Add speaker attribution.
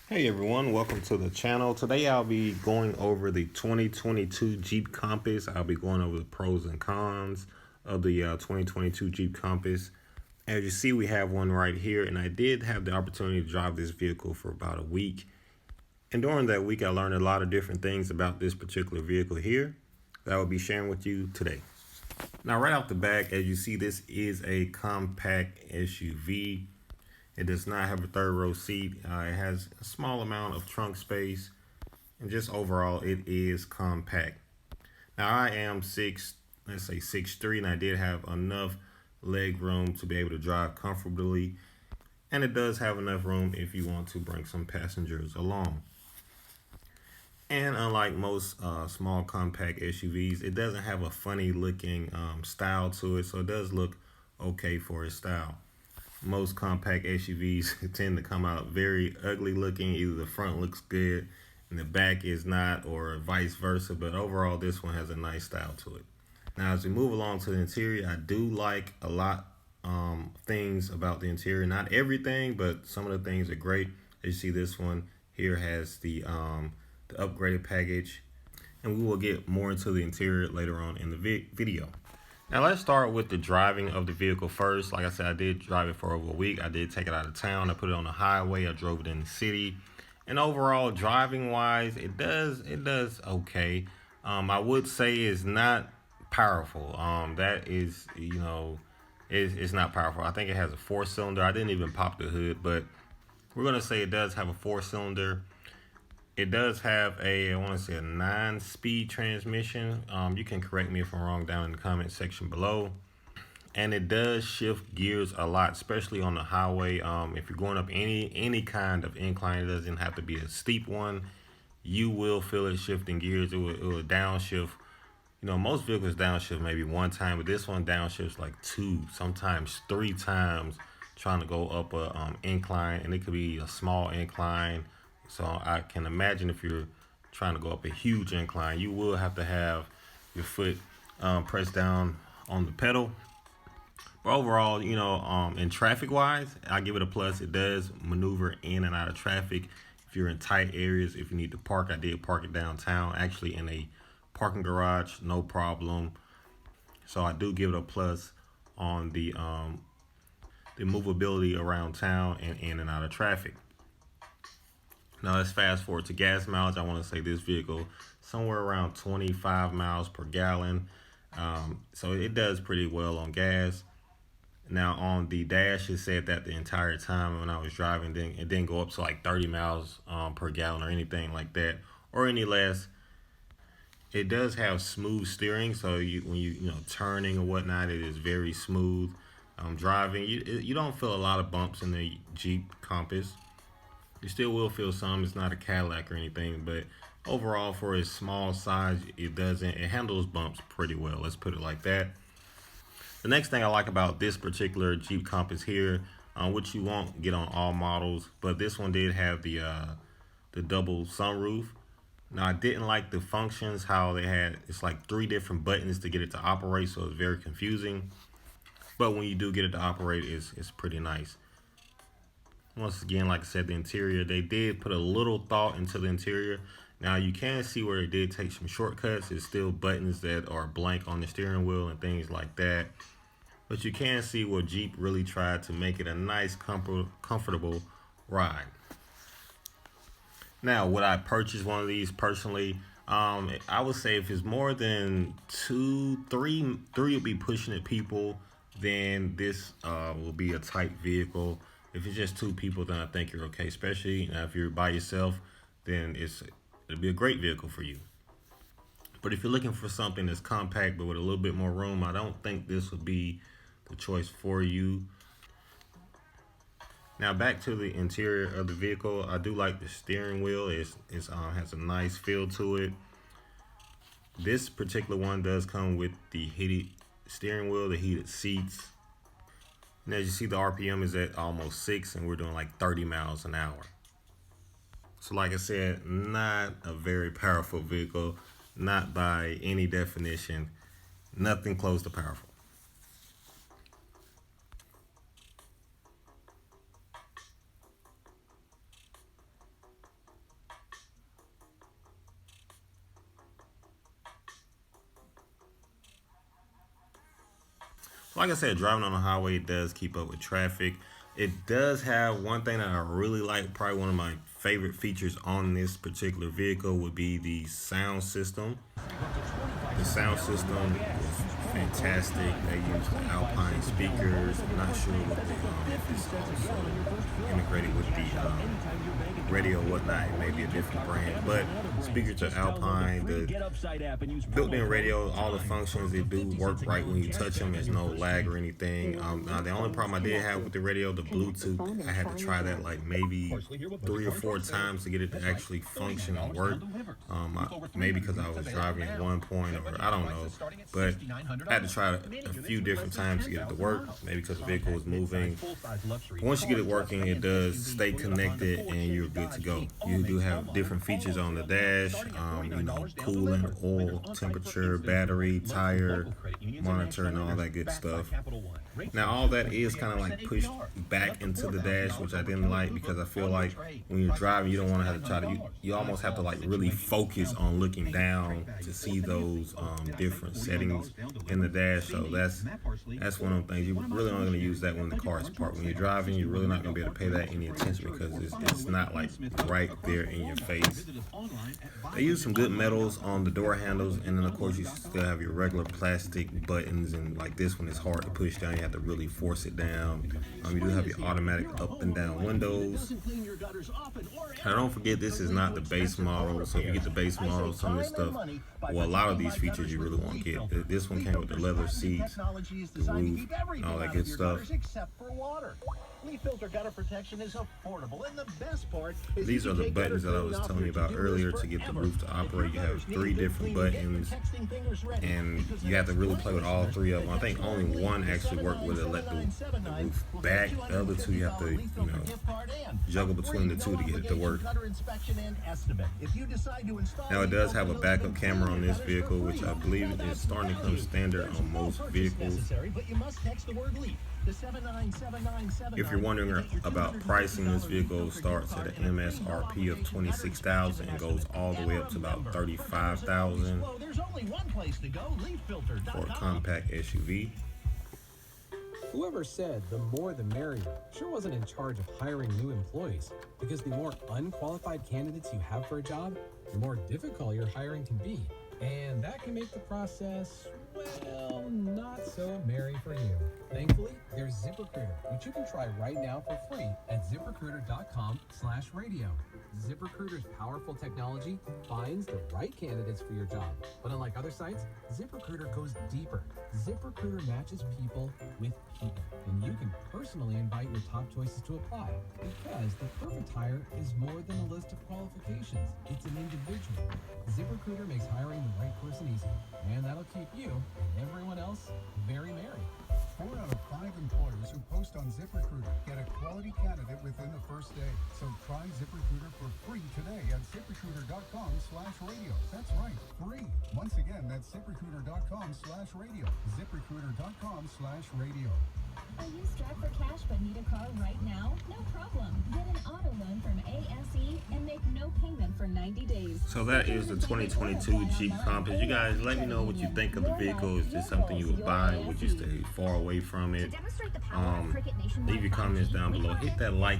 Speaker 1: Hey everyone, welcome to the channel. Today I'll be going over the 2022 Jeep Compass. I'll be going over the pros and cons of the 2022 Jeep Compass. As you see, we have one right here, and I did have the opportunity to drive this vehicle for about a week. And during that week, I learned a lot of different things about this particular vehicle here that I will be sharing with you today. Now, right off the bat, as you see, this is a compact SUV. It does not have a third row seat. It has a small amount of trunk space, and just overall, it is compact. Now, I am let's say 6'3", and I did have enough leg room to be able to drive comfortably, and it does have enough room if you want to bring some passengers along. And unlike most small compact SUVs, it doesn't have a funny looking style to it, so it does look okay for its style. Most compact SUVs tend to come out very ugly looking. Either the front looks good and the back is not, or vice versa. But overall, this one has a nice style to it. Now, as we move along to the interior, I do like a lot things about the interior. Not everything, but some of the things are great. As you see, this one here has the upgraded package, and we will get more into the interior later on in the video. Now let's start with the driving of the vehicle first. Like I said, I did drive it for over a week. I did take it out of town. I put it on the highway. I drove it in the city. And overall, driving wise, it does okay. I would say it's not powerful. That is, it's not powerful. I think it has a 4-cylinder. I didn't even pop the hood, but we're gonna say it does have a 4-cylinder. It does have I want to say a 9-speed transmission. You can correct me if I'm wrong down in the comment section below. And it does shift gears a lot, especially on the highway. If you're going up any kind of incline, it doesn't have to be a steep one. You will feel it shifting gears. It will downshift. Most vehicles downshift maybe one time, but this one downshifts like 2, sometimes 3 times trying to go up a incline, and it could be a small incline. So I can imagine if you're trying to go up a huge incline, you will have to have your foot pressed down on the pedal. But overall, in traffic wise, I give it a plus. It does maneuver in and out of traffic. If you're in tight areas, if you need to park, I did park it downtown, actually in a parking garage, no problem. So I do give it a plus on the movability around town and in and out of traffic. Now let's fast forward to gas mileage. I want to say this vehicle somewhere around 25 miles per gallon. So it does pretty well on gas. Now on the dash, it said that the entire time when I was driving, it didn't go up to like 30 miles per gallon or anything like that, or any less. It does have smooth steering, so when you turning or whatnot, it is very smooth. Driving, you don't feel a lot of bumps in the Jeep Compass. You still will feel some. It's not a Cadillac or anything, but overall, for its small size, it handles bumps pretty well. Let's put it like that. The next thing I like about this particular Jeep Compass here, which you won't get on all models, but this one did have the double sunroof. Now, I didn't like the functions, how it's like 3 different buttons to get it to operate, so it's very confusing. But when you do get it to operate, it's pretty nice. Once again, like I said, the interior, they did put a little thought into the interior. Now, you can see where it did take some shortcuts. There's still buttons that are blank on the steering wheel and things like that. But you can see where Jeep really tried to make it a nice, comfortable ride. Now, would I purchase one of these personally? I would say if it's more than 2, 3 will be pushing it people, then this will be a type vehicle. If it's just 2 people, then I think you're okay. Especially if you're by yourself, then it'll be a great vehicle for you. But if you're looking for something that's compact but with a little bit more room, I don't think this would be the choice for you. Now back to the interior of the vehicle, I do like the steering wheel. It has a nice feel to it. This particular one does come with the heated steering wheel, the heated seats. And as you see, the RPM is at almost 6, and we're doing like 30 miles an hour. So like I said, not a very powerful vehicle, not by any definition, nothing close to powerful. like I said, driving on the highway, it does keep up with traffic. It does have one thing that I really like, probably one of my favorite features on this particular vehicle would be the sound system. The sound system is fantastic. They use the Alpine speakers. I'm not sure what if it's also integrated with the radio or whatnot. It may be a different brand, but speakers are Alpine. The built-in radio, all the functions, they do work right when you touch them. There's no lag or anything. Now the only problem I did have with the radio, the Bluetooth, I had to try that like maybe 3 or 4 times to get it to actually function and work. Maybe because I was driving at one point, or I don't know, but I had to try it a few different times to get it to work. Maybe because the vehicle was moving. Once you get it working, it does stay connected and you're good to go. You do have different features on the dash, you know, coolant, oil, temperature, battery, tire, monitor, and all that good stuff. Now all that is kind of like pushed back into the dash, which I didn't like, because I feel like when you're driving, you don't want to have to try to, you almost have to like really focus on looking down to see those different settings in the dash. So that's one of the things you're really only going to use that when the car is parked. When you're driving, you're really not going to be able to pay that any attention because it's not like right there in your face. They use some good metals on the door handles, and then of course you still have your regular plastic buttons, and like this one is hard to push down. You have to really force it down. You do have your automatic up and down windows. Now don't forget, this is not the base model, so if you get the base model, some of this stuff, well, a lot of these features you really won't get. This one came with the leather seats, the roof, and all that good stuff.
Speaker 2: LeafFilter gutter protection is affordable, and the best part is
Speaker 1: these are the buttons that I was telling you about earlier to get the roof to operate. You have 3 different buttons, and you have to really play with all 3 of them. I think only one actually worked with it, let the roof back. The other 2 you have to, you know, juggle between the 2 to get it to work. Now it does have a backup camera on this vehicle, which I believe is starting to come standard on most vehicles. If you're wondering about pricing, this vehicle starts at an MSRP of $26,000 and goes all the way up to about $35,000 for a compact SUV.
Speaker 3: Whoever said the more the merrier sure wasn't in charge of hiring new employees, because the more unqualified candidates you have for a job, the more difficult your hiring can be. And that can make the process, well, not so merry for you. Thankfully, there's ZipRecruiter, which you can try right now for free at ZipRecruiter.com/radio. ZipRecruiter's powerful technology finds the right candidates for your job. But unlike other sites, ZipRecruiter goes deeper. ZipRecruiter matches people with people, and you can personally invite your top choices to apply, because the perfect hire is more than a list of qualifications. It's an individual. ZipRecruiter makes hiring the right person easy, and that'll keep you and everyone else very merry.
Speaker 4: 4 out of 5 employers who post on ZipRecruiter get a quality candidate within the first day. So try ZipRecruiter for free today at ZipRecruiter.com/radio. That's right, free. Once again, that's ZipRecruiter.com/radio. ZipRecruiter.com/radio.
Speaker 5: Are you strapped for cash but need a car right now? No problem. Get an auto loan from ASE and make no payment for 90 days.
Speaker 1: So that is the 2022 Jeep Compass. You guys let me know what you think of the vehicle. Is this something you would buy? Would you stay far away from it? Leave your comments down below. Hit that like